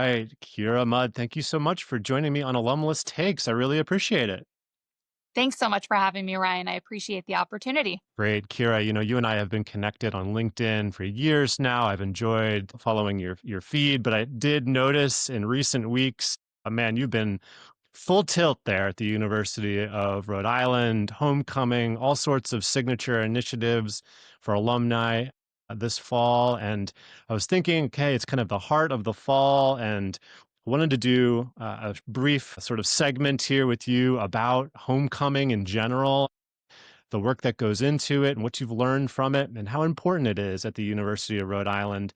right. Kira Mudd, thank you so much for joining me on Alumless Takes. I really appreciate it. Thanks so much for having me, Ryan. I appreciate the opportunity. Great. Kira, you and I have been connected on LinkedIn for years now. I've enjoyed following your feed, but I did notice in recent weeks, man, you've been full tilt there at the University of Rhode Island, homecoming, all sorts of signature initiatives for alumni this fall. And I was thinking, okay, it's kind of the heart of the fall, and wanted to do a brief sort of segment here with you about homecoming in general, the work that goes into it and what you've learned from it and how important it is at the University of Rhode Island.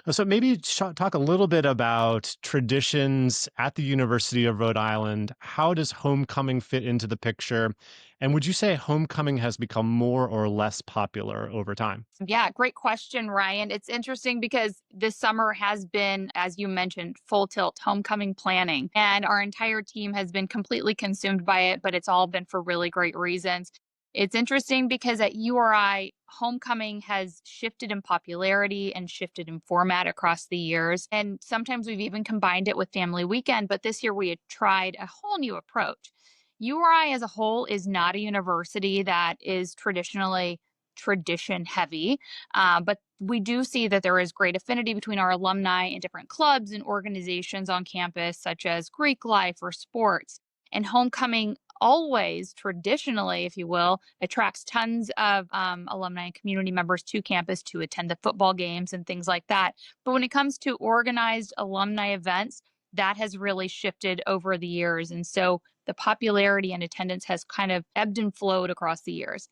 So maybe talk a little bit about traditions at the University of Rhode Island. How does homecoming fit into the picture? And would you say homecoming has become more or less popular over time? Yeah, great question, Ryan. It's interesting because this summer has been, as you mentioned, full tilt homecoming planning, and our entire team has been completely consumed by it, but it's all been for really great reasons. It's interesting because at URI, homecoming has shifted in popularity and shifted in format across the years. And sometimes we've even combined it with family weekend, but this year we had tried a whole new approach. URI as a whole is not a university that is traditionally tradition heavy. But we do see that there is great affinity between our alumni and different clubs and organizations on campus, such as Greek life or sports. And homecoming always, traditionally, if you will, attracts tons of alumni and community members to campus to attend the football games and things like that. But when it comes to organized alumni events, that has really shifted over the years. And so the popularity and attendance has kind of ebbed and flowed across the years.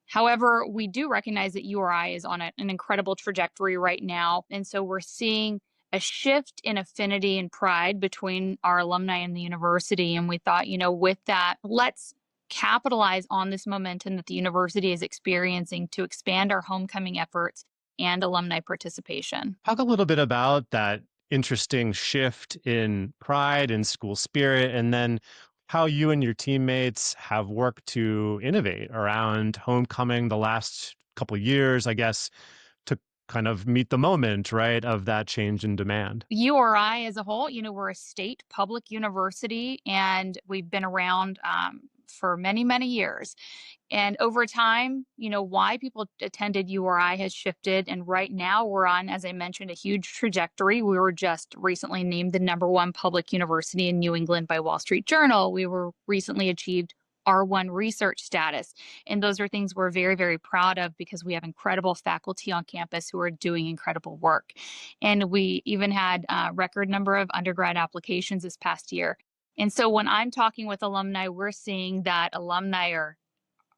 However, we do recognize that URI is on an incredible trajectory right now. And so we're seeing a shift in affinity and pride between our alumni and the university. And we thought, with that, let's capitalize on this momentum that the university is experiencing to expand our homecoming efforts and alumni participation. Talk a little bit about that interesting shift in pride and school spirit, and then how you and your teammates have worked to innovate around homecoming the last couple of years, I guess, to kind of meet the moment, right, of that change in demand. URI as a whole, we're a state public university and we've been around for many, many years. And over time, why people attended URI has shifted. And right now we're on, as I mentioned, a huge trajectory. We were just recently named the #1 public university in New England by Wall Street Journal. We were recently achieved R1 research status. And those are things we're very, very proud of because we have incredible faculty on campus who are doing incredible work. And we even had a record number of undergrad applications this past year. And so when I'm talking with alumni, we're seeing that alumni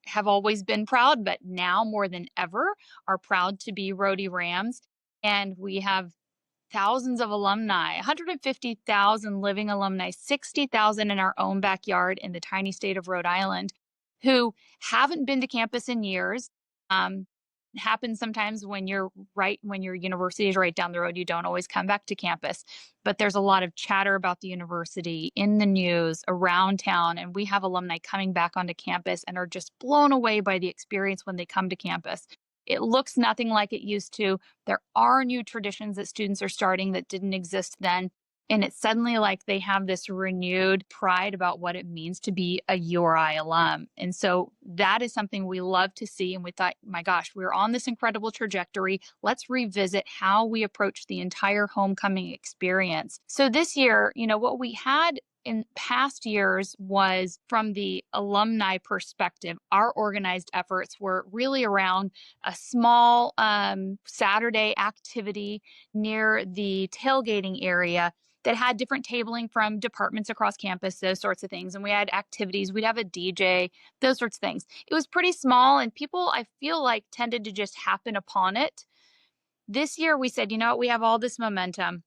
have always been proud, but now more than ever are proud to be Rhody Rams. And we have thousands of alumni, 150,000 living alumni, 60,000 in our own backyard in the tiny state of Rhode Island who haven't been to campus in years. It happens sometimes when when your university is right down the road, you don't always come back to campus. But there's a lot of chatter about the university in the news around town. And we have alumni coming back onto campus and are just blown away by the experience when they come to campus. It looks nothing like it used to. There are new traditions that students are starting that didn't exist then. And it's suddenly like they have this renewed pride about what it means to be a URI alum. And so that is something we love to see. And we thought, my gosh, we're on this incredible trajectory. Let's revisit how we approach the entire homecoming experience. So this year, what we had in past years was from the alumni perspective, our organized efforts were really around a small Saturday activity near the tailgating area that had different tabling from departments across campus, those sorts of things. And we had activities, we'd have a DJ, those sorts of things. It was pretty small, and people, I feel like, tended to just happen upon it. This year, we said, we have all this momentum.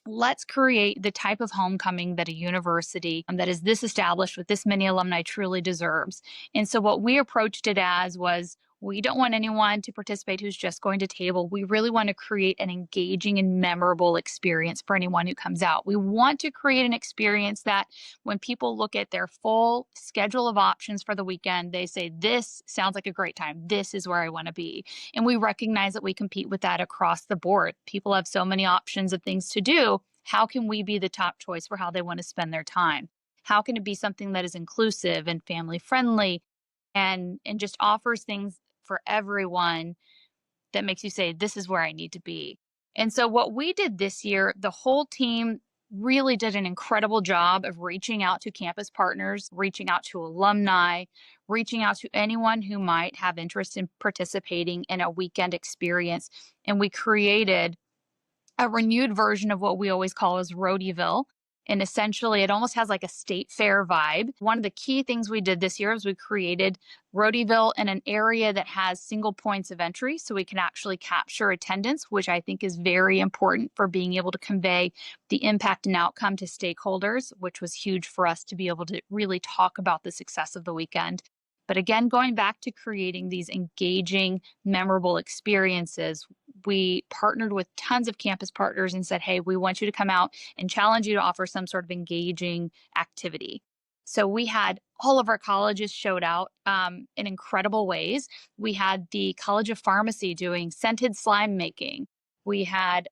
Let's create the type of homecoming that a university that is this established with this many alumni truly deserves. And so what we approached it as was, we don't want anyone to participate who's just going to table. We really want to create an engaging and memorable experience for anyone who comes out. We want to create an experience that when people look at their full schedule of options for the weekend, they say, this sounds like a great time. This is where I want to be. And we recognize that we compete with that across the board. People have so many options of things to do. How can we be the top choice for how they want to spend their time? How can it be something that is inclusive and family friendly and just offers things for everyone that makes you say, this is where I need to be. And so, what we did this year, the whole team really did an incredible job of reaching out to campus partners, reaching out to alumni, reaching out to anyone who might have interest in participating in a weekend experience. And we created a renewed version of what we always call as Rhodeyville. And essentially, it almost has like a state fair vibe. One of the key things we did this year is we created Rhodeyville in an area that has single points of entry so we can actually capture attendance, which I think is very important for being able to convey the impact and outcome to stakeholders, which was huge for us to be able to really talk about the success of the weekend. But again, going back to creating these engaging, memorable experiences, we partnered with tons of campus partners and said, hey, we want you to come out and challenge you to offer some sort of engaging activity. So we had all of our colleges showed out in incredible ways. We had the College of Pharmacy doing scented slime making. We had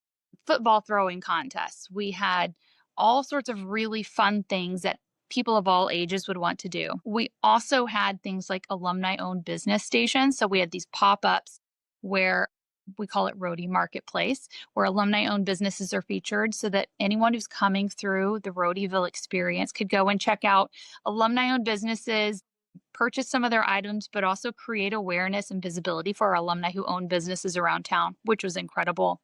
football throwing contests. We had all sorts of really fun things that people of all ages would want to do. We also had things like alumni owned business stations. So we had these pop ups where we call it Rhodey Marketplace, where alumni owned businesses are featured so that anyone who's coming through the Rhodeyville experience could go and check out alumni owned businesses, purchase some of their items, but also create awareness and visibility for our alumni who own businesses around town, which was incredible.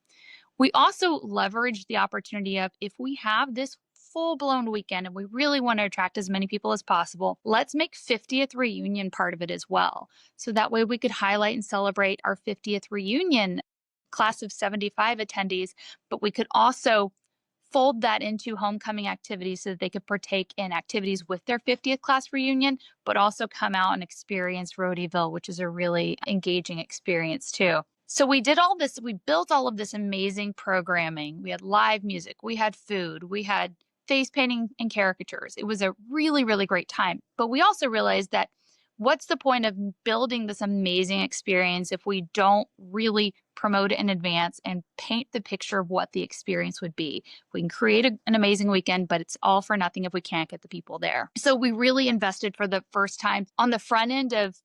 We also leveraged the opportunity of if we have this full blown weekend and we really want to attract as many people as possible, let's make 50th reunion part of it as well. So that way we could highlight and celebrate our 50th reunion class of 75 attendees, but we could also fold that into homecoming activities so that they could partake in activities with their 50th class reunion, but also come out and experience Rhodeyville, which is a really engaging experience too. So we did all this, we built all of this amazing programming. We had live music, we had food, we had face painting and caricatures. It was a really, really great time. But we also realized that what's the point of building this amazing experience if we don't really promote it in advance and paint the picture of what the experience would be? We can create an amazing weekend, but it's all for nothing if we can't get the people there. So we really invested for the first time on the front end of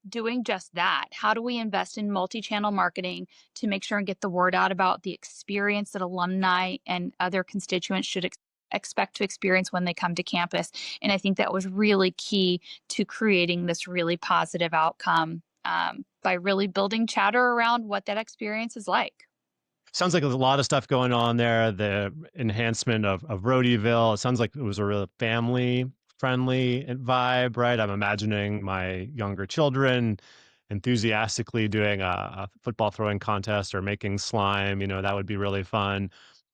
doing just that. How do we invest in multi-channel marketing to make sure and get the word out about the experience that alumni and other constituents should expect to experience when they come to campus? And I think that was really key to creating this really positive outcome by really building chatter around what that experience is like. Sounds like there's a lot of stuff going on there. The enhancement of Rhodeyville. It sounds like it was a real family friendly vibe, right? I'm imagining my younger children enthusiastically doing a football throwing contest or making slime. That would be really fun.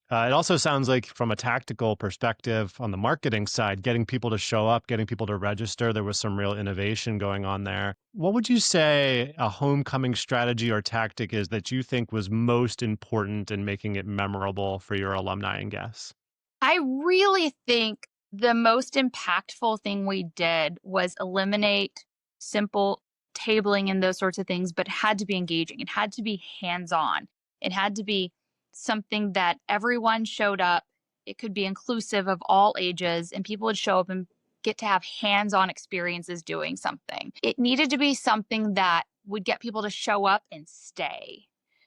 It also sounds like from a tactical perspective on the marketing side, getting people to show up, getting people to register, there was some real innovation going on there. What would you say a homecoming strategy or tactic is that you think was most important in making it memorable for your alumni and guests? I really think the most impactful thing we did was eliminate simple tabling and those sorts of things, but it had to be engaging. It had to be hands on. It had to be something that everyone showed up. It could be inclusive of all ages, and people would show up and get to have hands on experiences doing something. It needed to be something that would get people to show up and stay.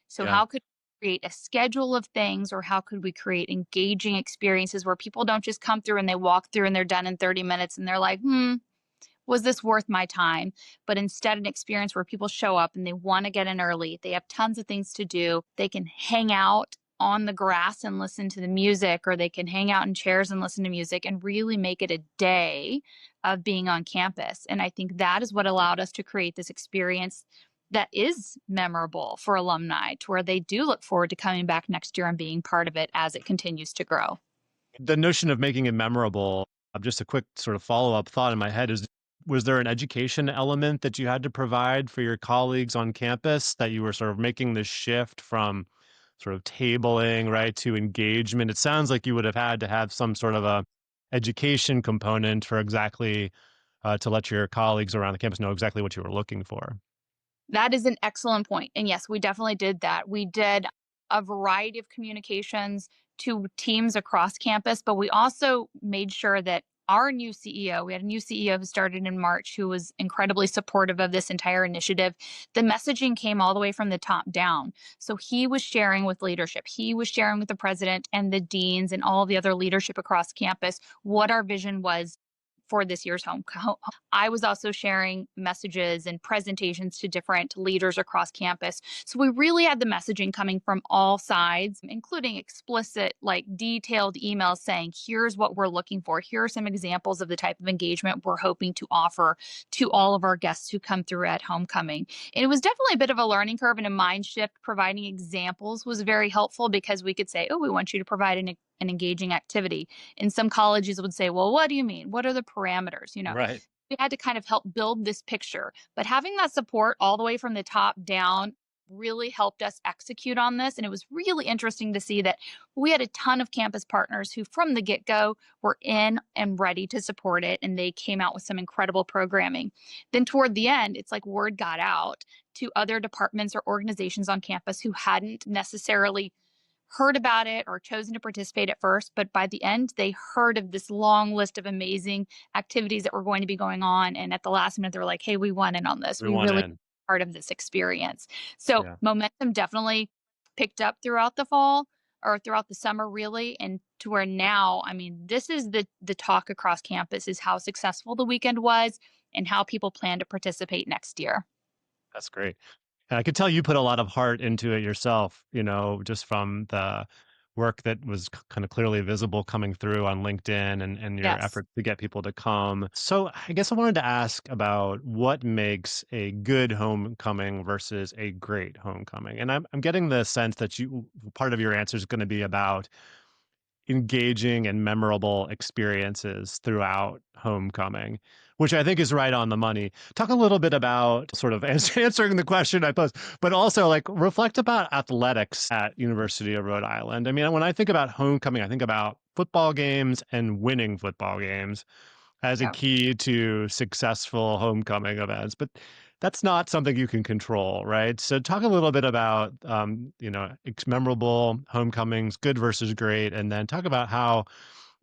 So, Yeah. how could create a schedule of things, or how could we create engaging experiences where people don't just come through and they walk through and they're done in 30 minutes and they're like, was this worth my time? But instead, an experience where people show up and they want to get in early. They have tons of things to do. They can hang out on the grass and listen to the music, or they can hang out in chairs and listen to music and really make it a day of being on campus. And I think that is what allowed us to create this experience that is memorable for alumni, to where they do look forward to coming back next year and being part of it as it continues to grow. The notion of making it memorable, just a quick sort of follow-up thought in my head is, was there an education element that you had to provide for your colleagues on campus, that you were sort of making this shift from sort of tabling, right, to engagement? It sounds like you would have had to have some sort of a education component for exactly to let your colleagues around the campus know exactly what you were looking for. That is an excellent point. And yes, we definitely did that. We did a variety of communications to teams across campus, but we also made sure that our new CEO, we had a new CEO who started in March who was incredibly supportive of this entire initiative. The messaging came all the way from the top down. So he was sharing with leadership, he was sharing with the president and the deans and all the other leadership across campus what our vision was for this year's I was also sharing messages and presentations to different leaders across campus. So we really had the messaging coming from all sides, including explicit, like detailed emails saying, here's what we're looking for. Here are some examples of the type of engagement we're hoping to offer to all of our guests who come through at homecoming. And it was definitely a bit of a learning curve and a mind shift. Providing examples was very helpful because we could say, oh, we want you to provide an engaging activity. And some colleges would say, well, what do you mean? What are the parameters? Right. We had to kind of help build this picture. But having that support all the way from the top down really helped us execute on this. And it was really interesting to see that we had a ton of campus partners who, from the get go, were in and ready to support it. And they came out with some incredible programming. Then, toward the end, it's like word got out to other departments or organizations on campus who hadn't necessarily heard about it or chosen to participate at first, but by the end, they heard of this long list of amazing activities that were going to be going on. And at the last minute, they were like, hey, we want in on this. We We want really in. part of this experience. So Yeah. momentum definitely picked up throughout the fall or throughout the summer, really. And to where now, I mean, this is the talk across campus is how successful the weekend was and how people plan to participate next year. That's great. And I could tell you put a lot of heart into it yourself, just from the work that was kind of clearly visible coming through on LinkedIn and your Yes. effort to get people to come. So I guess I wanted to ask about what makes a good homecoming versus a great homecoming. And I'm getting the sense that part of your answer is going to be about engaging and memorable experiences throughout homecoming, which I think is right on the money. Talk a little bit about sort of answering the question I posed, but also like reflect about athletics at University of Rhode Island. I mean, when I think about homecoming, I think about football games and winning football games as a Yeah. key to successful homecoming events, but that's not something you can control, right? So talk a little bit about, memorable homecomings, good versus great, and then talk about how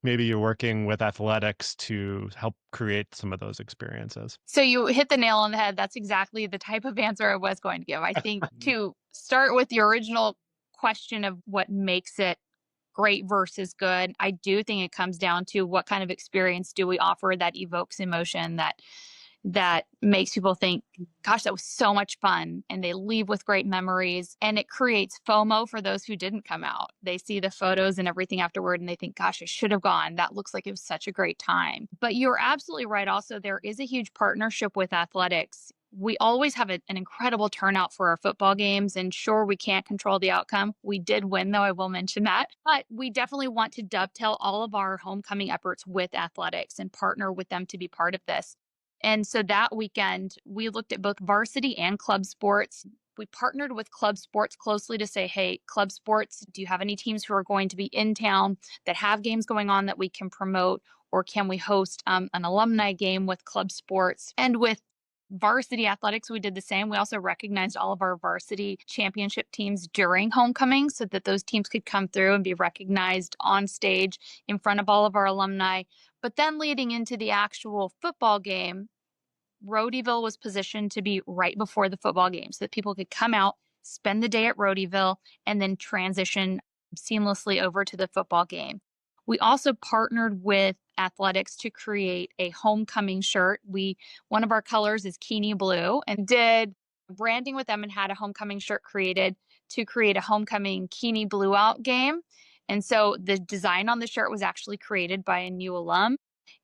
maybe you're working with athletics to help create some of those experiences. So you hit the nail on the head. That's exactly the type of answer I was going to give. I think to start with the original question of what makes it great versus good, I do think it comes down to what kind of experience do we offer that evokes emotion that makes people think, gosh, that was so much fun. And they leave with great memories. And it creates FOMO for those who didn't come out. They see the photos and everything afterward and they think, gosh, I should have gone. That looks like it was such a great time. But you're absolutely right. Also, there is a huge partnership with athletics. We always have an incredible turnout for our football games. And sure, we can't control the outcome. We did win, though, I will mention that. But we definitely want to dovetail all of our homecoming efforts with athletics and partner with them to be part of this. And so that weekend, we looked at both varsity and club sports. We partnered with club sports closely to say, hey, club sports, do you have any teams who are going to be in town that have games going on that we can promote? Or can we host an alumni game with club sports? And with varsity athletics, we did the same. We also recognized all of our varsity championship teams during homecoming so that those teams could come through and be recognized on stage in front of all of our alumni. But then leading into the actual football game, Rhodeyville was positioned to be right before the football game so that people could come out, spend the day at Rhodeyville, and then transition seamlessly over to the football game. We also partnered with athletics to create a homecoming shirt. One of our colors is Keeney Blue and did branding with them and had a homecoming shirt created to create a homecoming Keeney Blueout game. And so the design on the shirt was actually created by a new alum.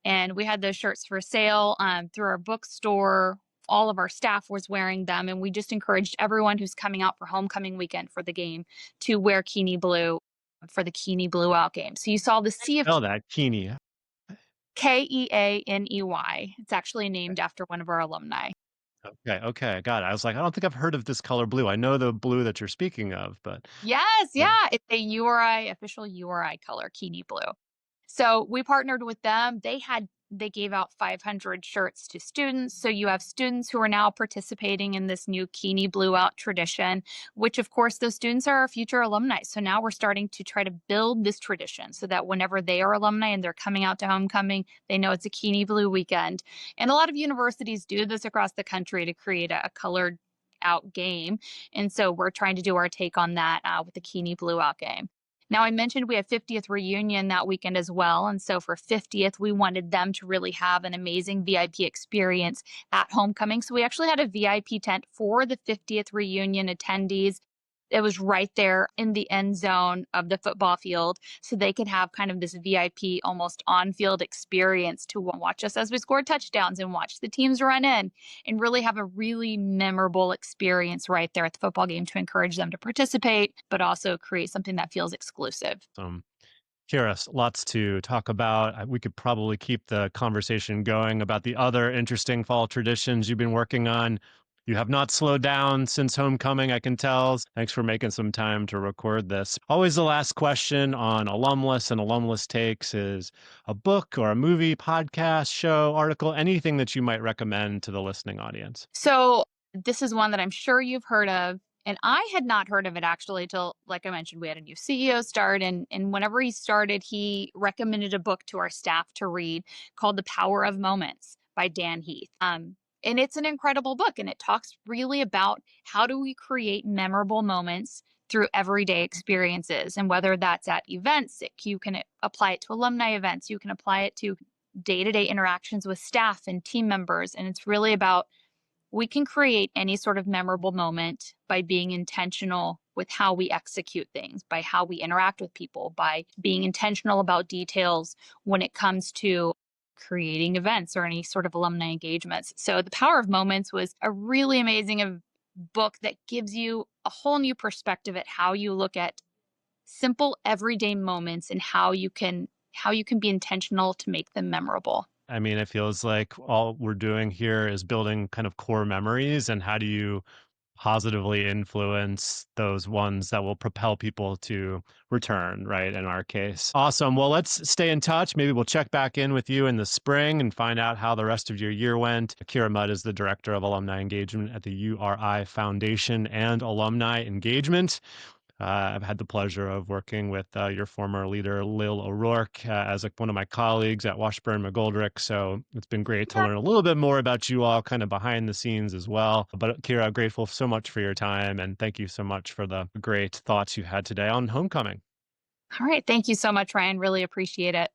And we had those shirts for sale through our bookstore. All of our staff was wearing them. And we just encouraged everyone who's coming out for homecoming weekend for the game to wear Keeney Blue for the Keeney Blueout game. So you saw the sea of Spell that, Keeney. Keaney. It's actually named after one of our alumni. Okay, okay, got it. I was like, I don't think I've heard of this color blue. I know the blue that you're speaking of, but Yes, yeah, yeah. It's a URI, official URI color, Keeney Blue. So we partnered with them. They had They gave out 500 shirts to students. So you have students who are now participating in this new Keeney Blueout tradition, which of course those students are our future alumni. So now we're starting to try to build this tradition so that whenever they are alumni and they're coming out to homecoming, they know it's a Keeney Blue weekend. And a lot of universities do this across the country to create a colored out game. And so we're trying to do our take on that with the Keeney Blueout game. Now, I mentioned we have 50th reunion that weekend as well. And so for 50th, we wanted them to really have an amazing VIP experience at homecoming. So we actually had a VIP tent for the 50th reunion attendees. It was right there in the end zone of the football field. So they could have kind of this VIP almost on field experience to watch us as we score touchdowns and watch the teams run in and really have a really memorable experience right there at the football game to encourage them to participate, but also create something that feels exclusive. Um, Curious, lots to talk about. We could probably keep the conversation going about the other interesting fall traditions you've been working on. You have not slowed down since homecoming, I can tell. Thanks for making some time to record this. Always the last question on Alumless and Alumless Takes is a book or a movie, podcast, show, article, anything that you might recommend to the listening audience. So this is one that I'm sure you've heard of. And I had not heard of it actually till, like I mentioned, we had a new CEO start. And whenever he started, he recommended a book to our staff to read called The Power of Moments by Dan Heath. And it's an incredible book. And it talks really about how do we create memorable moments through everyday experiences. And whether that's at events, you can apply it to alumni events, you can apply it to day to day interactions with staff and team members. And it's really about we can create any sort of memorable moment by being intentional with how we execute things, by how we interact with people, by being intentional about details when it comes to creating events or any sort of alumni engagements. So, The Power of Moments was a really amazing book that gives you a whole new perspective at how you look at simple everyday moments and how you can be intentional to make them memorable. I mean, it feels like all we're doing here is building kind of core memories. And how do you positively influence those ones that will propel people to return, right? In our case. Awesome. Well, let's stay in touch. Maybe we'll check back in with you in the spring and find out how the rest of your year went. Kira Mudd is the Director of Alumni Engagement at the URI Foundation and Alumni Engagement. I've had the pleasure of working with your former leader, Lil O'Rourke, as one of my colleagues at Washburn McGoldrick. So it's been great to learn a little bit more about you all kind of behind the scenes as well. But Kira, grateful so much for your time. And thank you so much for the great thoughts you had today on homecoming. All right. Thank you so much, Ryan. Really appreciate it.